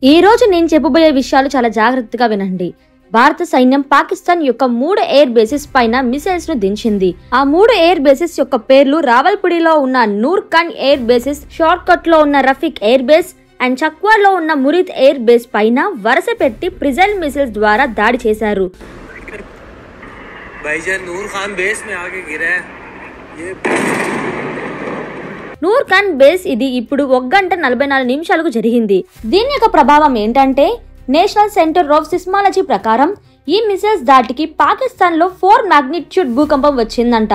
ఈ రోజు నేను చెప్పబోయే విషయాలు చాలా జాగ్రత్తగా వినండి. భారత సైన్యం పాకిస్తాన్ యొక్క 3 ఎయిర్ బేసెస్ పైన మిసైల్స్ ను దించింది. ఆ 3 ఎయిర్ బేసెస్ యొక్క పేర్లు రావల్పిడిలో ఉన్న Noor Khan air bases, short cut లో ఉన్న రఫీక్ ఎయిర్ బేస్ అండ్ చక్వాలో ఉన్న మురీద్ ఎయిర్ బేస్ పైన వరుస పెట్టి ప్రిజైల్ మిసైల్స్ ద్వారా దాడి చేశారు. నూర్ ఖాన్ బేస్ ఇది ఇప్పుడు 1 గంట 44 నిమిషాలకు జరిగింది. దీని యొక్క ప్రభావం ఏంటంటే నేషనల్ సెంటర్ ఆఫ్ సిస్మాలజీ ప్రకారం ఈ మిసైల్స్ దాటికి పాకిస్తాన్ లో 4 మాగ్నిట్యూడ్ భూకంపం వచ్చిందంట.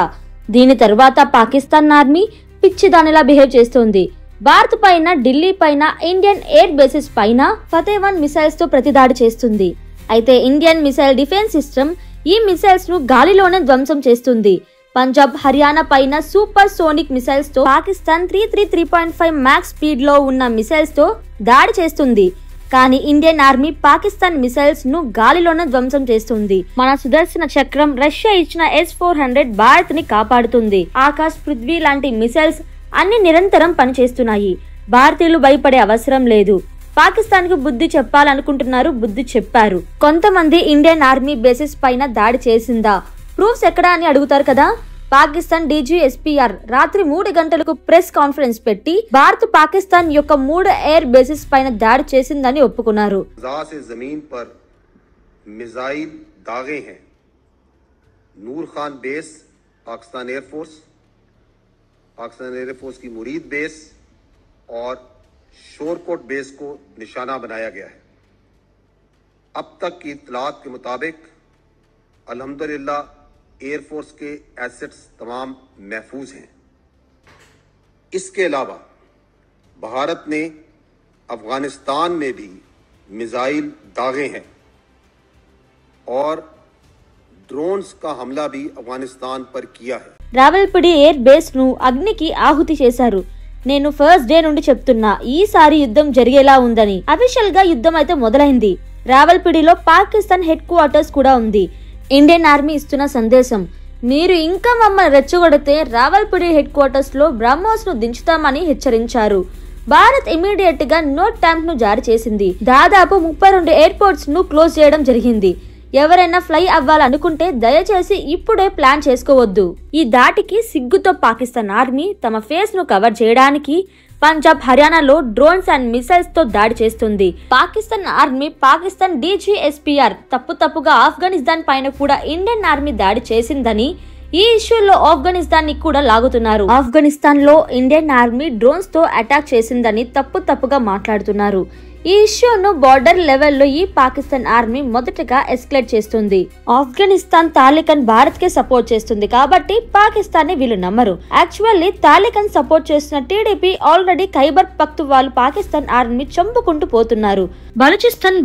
దీని తర్వాత పాకిస్తాన్ ఆర్మీ పిచ్చిదానిలా బిహేవ్ చేస్తుంది. భారత్ పైన, ఢిల్లీ పైన, ఇండియన్ ఎయిర్ బేసెస్ పైన ఫతేవన్ మిసైల్స్ తో ప్రతిదాడి చేస్తుంది. అయితే ఇండియన్ మిసైల్ డిఫెన్స్ సిస్టమ్ ఈ మిసైల్స్ ను గాలిలోనే ధ్వంసం చేస్తుంది. పంజాబ్, హర్యానా పైన సూపర్ సోనిక్ మిసైల్స్ తో పాకిస్తాన్ 3.5 మ్యాక్స్ స్పీడ్ లో ఉన్న మిసైల్స్ తో దాడి చేస్తుంది. కానీ ఇండియన్ ఆర్మీ పాకిస్తాన్ మిసైల్స్ ను గాలిలోనే ధ్వంసం చేస్తుంది. మన సుదర్శన చక్రం, రష్యా ఇచ్చిన S-400 భారత్ ని కాపాడుతుంది. ఆకాశ్, పృథ్వీ లాంటి మిసైల్స్ అన్ని నిరంతరం పనిచేస్తున్నాయి. భారతీయులు భయపడే అవసరం లేదు. పాకిస్తాన్ కు బుద్ధి చెప్పాలనుకుంటున్నారు, బుద్ధి చెప్పారు. కొంతమంది ఇండియన్ ఆర్మీ బేసెస్ పైన దాడి చేసిందా, ప్రూఫ్స్ ఎక్కడా అని అడుగుతారు కదా. పాకిస్తాన్ DGSPR రాత్రి 3 గంటలకు ప్రెస్ కాన్ఫరెన్స్ పెట్టి భారత్ పాకిస్తాన్ యొక్క 3 ఎయిర్ బేసెస్ పైన దాడి చేసిందని ఒప్పుకున్నారు. नूर खान बेस पाकिस्तान एयरफोर्स की मुरीद बेस और शोरकोट बेस को निशाना बनाया गया है. अब तक की इत्तलात के मुताबिक अल्हम्दुलिल्लाह एयरफोर्स के एसेट्स तमाम महफूज हैं. इसके अलावा भारत ने अफगानिस्तान में भी मिसाइल दागे हैं और ड्रोन्स का हमला भी अफगानिस्तान पर किया है. రావల్పిడి ఎయిర్ బేస్ ను అగ్నికి ఆహుతి చేశారు. నేను ఫస్ట్ డే నుండి చెప్తున్నా ఈసారి యుద్ధం జరిగేలా ఉందని. అఫీషియల్ గా యుద్ధం అయితే మొదలైంది. రావల్పిడిలో పాకిస్తాన్ హెడ్ క్వార్టర్స్ కూడా ఉంది. ఇండియన్ ఆర్మీ ఇస్తున్న సందేశం, మీరు ఇంకా మమ్మల్ని రెచ్చగొడితే రావల్పిడి హెడ్ క్వార్టర్స్ లో బ్రహ్మోస్ ను దించుతామని హెచ్చరించారు. భారత్ ఇమీడియట్ గా నోట్ ట్యాంప్ ను జారీ చేసింది. దాదాపు 32 ఎయిర్పోర్ట్స్ ను క్లోజ్ చేయడం జరిగింది. ఎవరైనా ఫ్లై అవ్వాలనుకుంటే దయచేసి ఇప్పుడే ప్లాన్ చేసుకోవద్దు. ఈ దాటికి సిగ్గుతో పాకిస్తాన్ ఆర్మీ తమ ఫేస్ ను కవర్ చేయడానికి పంజాబ్, హర్యానాలో డ్రోన్స్ అండ్ మిసైల్స్ తో దాడి చేస్తుంది. పాకిస్తాన్ ఆర్మీ, పాకిస్తాన్ DGSPR తప్పుగా ఆఫ్ఘనిస్తాన్ పైన కూడా ఇండియన్ ఆర్మీ దాడి చేసిందని ఈ ఇష్యూలో ఆఫ్ఘనిస్తాన్ ని కూడా లాగుతున్నారు. ఆఫ్ఘనిస్తాన్ లో ఇండియన్ ఆర్మీ డ్రోన్స్ తో అటాక్ చేసిందని తప్పుగా మాట్లాడుతున్నారు. ఈ ఇష్యూను బార్డర్ లెవెల్లో ఈ పాకిస్తాన్ ఆర్మీ మొదటగా ఎస్కలేట్ చేస్తుంది. ఆఫ్ఘనిస్తాన్ తాలిబాన్ భారత్ కే సపోర్ట్ చేస్తుంది కాబట్టి పాకిస్తాన్ ని వీళ్ళు నమ్మరు. యాక్చువల్లీ తాలిబాన్ సపోర్ట్ చేస్తున్న TDP ఆల్రెడీ ఖైబర్ పఖ్తూన్ఖ్వాలు పాకిస్తాన్ ఆర్మీ చంపుకుంటూ పోతున్నారు.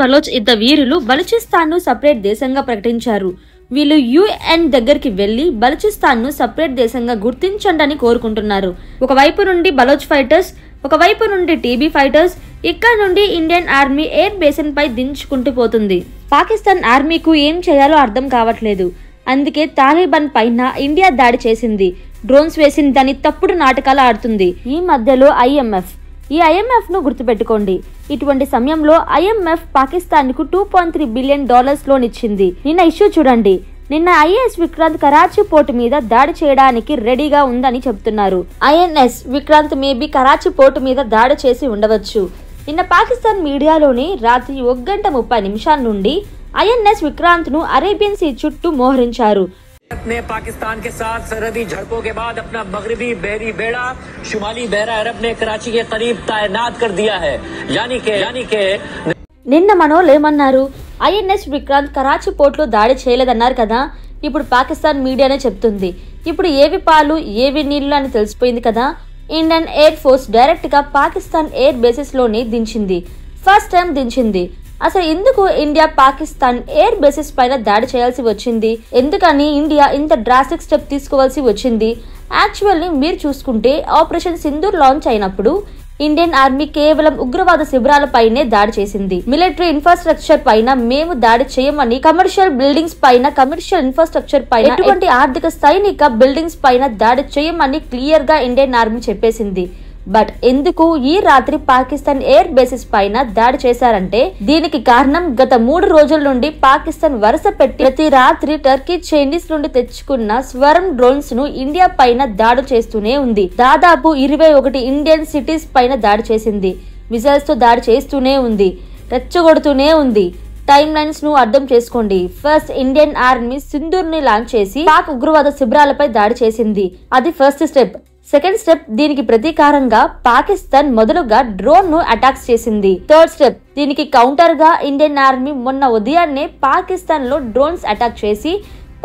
బలోచ్ యుద్ధ వీరులు బలూచిస్తాన్ ను సపరేట్ దేశంగా ప్రకటించారు. వీళ్ళు UN దగ్గరికి వెళ్లి బలూచిస్తాన్ ను సపరేట్ దేశంగా గుర్తించండి అని కోరుకుంటున్నారు. ఒకవైపు నుండి బలోచ్ ఫైటర్స్, ఒకవైపు నుండి TB ఫైటర్స్ ఇక్కడ నుండి ఇండియన్ ఆర్మీ ఎయిర్ బేసిన్ పై దించుకుంటూ పోతుంది. పాకిస్తాన్ ఆర్మీకు ఏం చేయాలో అర్థం కావట్లేదు. అందుకే తాలిబాన్ పైన ఇండియా దాడి చేసింది, డ్రోన్స్ వేసిందని తప్పుడు నాటకాలు ఆడుతుంది. ఈ మధ్యలో ఈ IMF ను గుర్తుపెట్టుకోండి. ఇటువంటి సమయంలో IMF పాకిస్తాన్ కు $2.3 బిలియన్ లోన్ ఇచ్చింది. నిన్న ఇష్యూ చూడండి. నిన్న INS విక్రాంత్ కరాచీ పోర్టు మీద దాడి చేయడానికి రెడీగా ఉందని చెప్తున్నారు. INS Vikrant maybe Karachi port మీద దాడి చేసి ఉండవచ్చు. నిన్న పాకిస్తాన్ మీడియాలోని రాత్రి 1 గంట 30 నిమిషాల నుండి INS విక్రాంత్ ను అరేబియన్ సీ చుట్టూ మోహరించారు. ने पाकिस्तान के साथ सरहदी झड़पों के बाद अपना मगरबी बहरी बेड़ा शुमाली बहरा अरब में कराची के करीब तैनात कर दिया है. यानी के నిన్న మనోళ్ళు ఏమన్నారు? INS విక్రాంత్ కరాచీ పోర్టులో దాడి చేయలేదన్నారు కదా. ఇప్పుడు పాకిస్తాన్ మీడియానే చెప్తుంది. ఇప్పుడు ఏవి పాలు ఏవి నీళ్లు అని తెలిసిపోయింది కదా. ఇండియన్ ఎయిర్ ఫోర్స్ డైరెక్ట్ గా పాకిస్తాన్ ఎయిర్ బేసెస్ లోని దించింది. First time దించింది. అసలు ఎందుకు ఇండియా పాకిస్తాన్ ఎయిర్ బేసెస్ పైన దాడి చేయాల్సి వచ్చింది? ఎందుకని ఇండియా ఇంత డ్రాస్టిక్ స్టెప్ తీసుకోవాల్సి వచ్చింది? యాక్చువల్లీ మీరు చూసుకుంటే ఆపరేషన్ సింధూర్ లాంచ్ అయినప్పుడు ఇండియన్ ఆర్మీ కేవలం ఉగ్రవాద శిబిరాలపైనే దాడి చేసింది. మిలిటరీ ఇన్ఫ్రాస్ట్రక్చర్ పైన మేము దాడి చేయమని, కమర్షియల్ బిల్డింగ్స్ పైన, కమర్షియల్ ఇన్ఫ్రాస్ట్రక్చర్ పైన, ఎటువంటి ఆర్థిక సైనిక బిల్డింగ్స్ పైన దాడి చేయమని క్లియర్ గా ఇండియన్ ఆర్మీ చెప్పేసింది. బట్ ఎందుకు ఈ రాత్రి పాకిస్తాన్ ఎయిర్ బేసిస్ పైన దాడి చేశారంటే దీనికి కారణం గత 3 రోజుల నుండి పాకిస్తాన్ వరుస పెట్టి ప్రతి రాత్రి టర్కీ చైనీస్ నుండి తెచ్చుకున్న స్వర్మ్ డ్రోన్స్ ను ఇండియా పైన దాడి చేస్తూనే ఉంది. దాదాపు 21 ఇండియన్ సిటీస్ పైన దాడి చేసింది. మిసైల్స్ తో దాడి చేస్తూనే ఉంది, రెచ్చగొడుతూనే ఉంది. టైమ్ లైన్స్ ను అర్థం చేసుకోండి. ఫస్ట్ ఇండియన్ ఆర్మీ సింధూర్ ని లాంచ్ చేసి పాక్ ఉగ్రవాద శిబిరాలపై దాడి చేసింది. అది ఫస్ట్ స్టెప్. సెకండ్ స్టెప్, దీనికి ప్రతీకారంగా పాకిస్తాన్ మొదలుగా డ్రోన్ ను అటాక్స్ చేసింది. థర్డ్ స్టెప్, దీనికి కౌంటర్ గా ఇండియన్ ఆర్మీ మొన్న ఉదయాన్నే పాకిస్తాన్ లో డ్రోన్స్ అటాక్ చేసి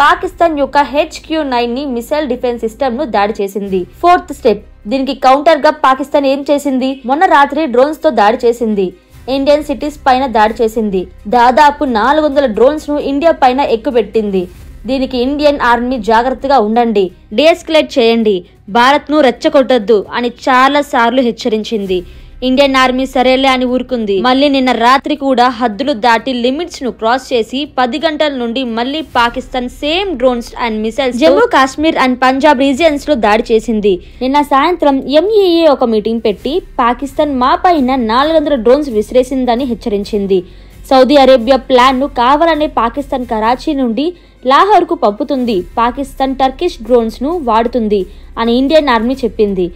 పాకిస్తాన్ యొక్క HQ-9 ని మిసైల్ డిఫెన్స్ సిస్టమ్ ను దాడి చేసింది. ఫోర్త్ స్టెప్, దీనికి కౌంటర్ గా పాకిస్తాన్ ఏం చేసింది, మొన్న రాత్రి డ్రోన్స్ తో దాడి చేసింది. ఇండియన్ సిటీస్ పైన దాడి చేసింది. దాదాపు 400 డ్రోన్స్ ను ఇండియా పైన ఎక్కుపెట్టింది. దీనికి ఇండియన్ ఆర్మీ జాగ్రత్తగా ఉండండి, డీఎస్కలేట్ చేయండి, భారత్ ను రెచ్చగొట్టొద్దు అని చాలా సార్లు హెచ్చరించింది. ఇండియన్ ఆర్మీ సరేలే అని ఊరుకుంది. మళ్ళీ నిన్న రాత్రి కూడా హద్దులు దాటి లిమిట్స్ ను క్రాస్ చేసి 10 గంటల నుండి మళ్ళీ Pakistan same drones and missiles Jammu Kashmir and Punjab regions లో దాడి చేసింది. నిన్న సాయంత్రం MEA ఒక మీటింగ్ పెట్టి పాకిస్తాన్ మా పైన 400 డ్రోన్స్ విసిరేసిందని హెచ్చరించింది. సౌదీ అరేబియా ప్లాన్ ను కావాలనే పాకిస్తాన్ కరాచీ నుండి లాహోర్ కు పంపుతుంది. పాకిస్తాన్ టర్కిష్ డ్రోన్స్ ను వాడుతుంది అని ఇండియన్ ఆర్మీ చెప్పింది.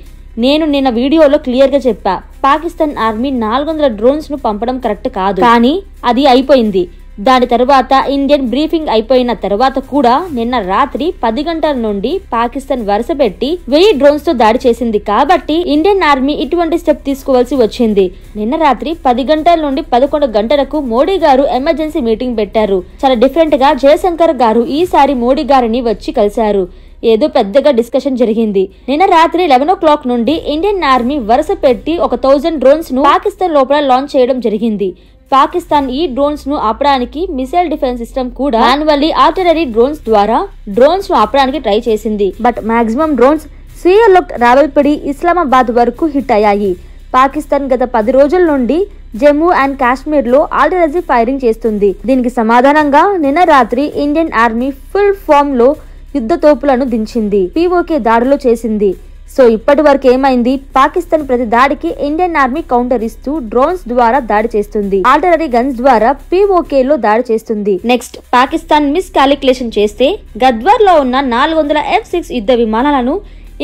నేను నిన్న వీడియోలో క్లియర్ గా చెప్పా, పాకిస్తాన్ ఆర్మీ 400 డ్రోన్స్ ను పంపడం కరెక్ట్ కాదు, కానీ అది అయిపోయింది. దాని తర్వాత ఇండియన్ బ్రీఫింగ్ అయిపోయిన తర్వాత కూడా నిన్న రాత్రి 10 గంటల నుండి పాకిస్తాన్ వరుస పెట్టి 1000 డ్రోన్స్ తో దాడి చేసింది. కాబట్టి ఇండియన్ ఆర్మీ ఇటువంటి స్టెప్ తీసుకోవాల్సి వచ్చింది. నిన్న రాత్రి 10 గంటల నుండి 11 గంటలకు మోడీ గారు ఎమర్జెన్సీ మీటింగ్ పెట్టారు. చాలా డిఫరెంట్ గా జయశంకర్ గారు ఈసారి మోడీ గారిని వచ్చి కలిశారు. ఏదో పెద్దగా డిస్కషన్ జరిగింది. నిన్న రాత్రి 11 o'clock నుండి ఇండియన్ ఆర్మీ వరుస పెట్టి 1000 డ్రోన్స్ ను పాకిస్తాన్ లోపల లాంచ్ చేయడం జరిగింది. పాకిస్తాన్ ఈ డ్రోన్స్ ను ఆపడానికి మిసైల్ డిఫెన్స్ సిస్టమ్ కూడా మాన్యువల్లీ ఆర్టిలరీ డ్రోన్స్ ద్వారా డ్రోన్స్ ను ఆపడానికి ట్రై చేసింది. బట్ మాక్సిమం డ్రోన్స్ సియాలోక్, రావల్పిడి, ఇస్లామాబాద్ వరకు హిట్ అయ్యాయి. పాకిస్తాన్ గత 10 రోజుల నుండి జమ్మూ అండ్ కాశ్మీర్ లో ఆర్టిలరీ ఫైరింగ్ చేస్తుంది. దీనికి సమాధానంగా నిన్న రాత్రి ఇండియన్ ఆర్మీ ఫుల్ ఫామ్ లో యుద్ధ తోపులను దించింది. POK దాడులు చేసింది. సో ఇప్పటి వరకు ఏమైంది, పాకిస్తాన్ ప్రతి దాడికి ఇండియన్ ఆర్మీ కౌంటర్ ఇస్తూ డ్రోన్స్ ద్వారా దాడి చేస్తుంది, ఆర్టిలరీ గన్స్ ద్వారా POK లో దాడి చేస్తుంది. నెక్స్ట్ పాకిస్తాన్ మిస్ క్యాలిక్యులేషన్ చేస్తే గద్వార్ లో ఉన్న 400 F-6 యుద్ధ విమానాలను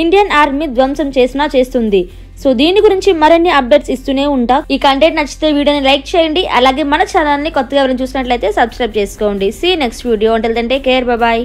ఇండియన్ ఆర్మీ ధ్వంసం చేస్తుంది. సో దీని గురించి మరిన్ని అప్డేట్స్ ఇస్తూనే ఉంటా. ఈ కంటెంట్ నచ్చితే వీడియోని లైక్ చేయండి. అలాగే మన ఛానల్ ని కొత్తగా ఎవరైనా చూసినట్లయితే సబ్స్క్రైబ్ చేసుకోండి. See next video. Until then take care, bye by.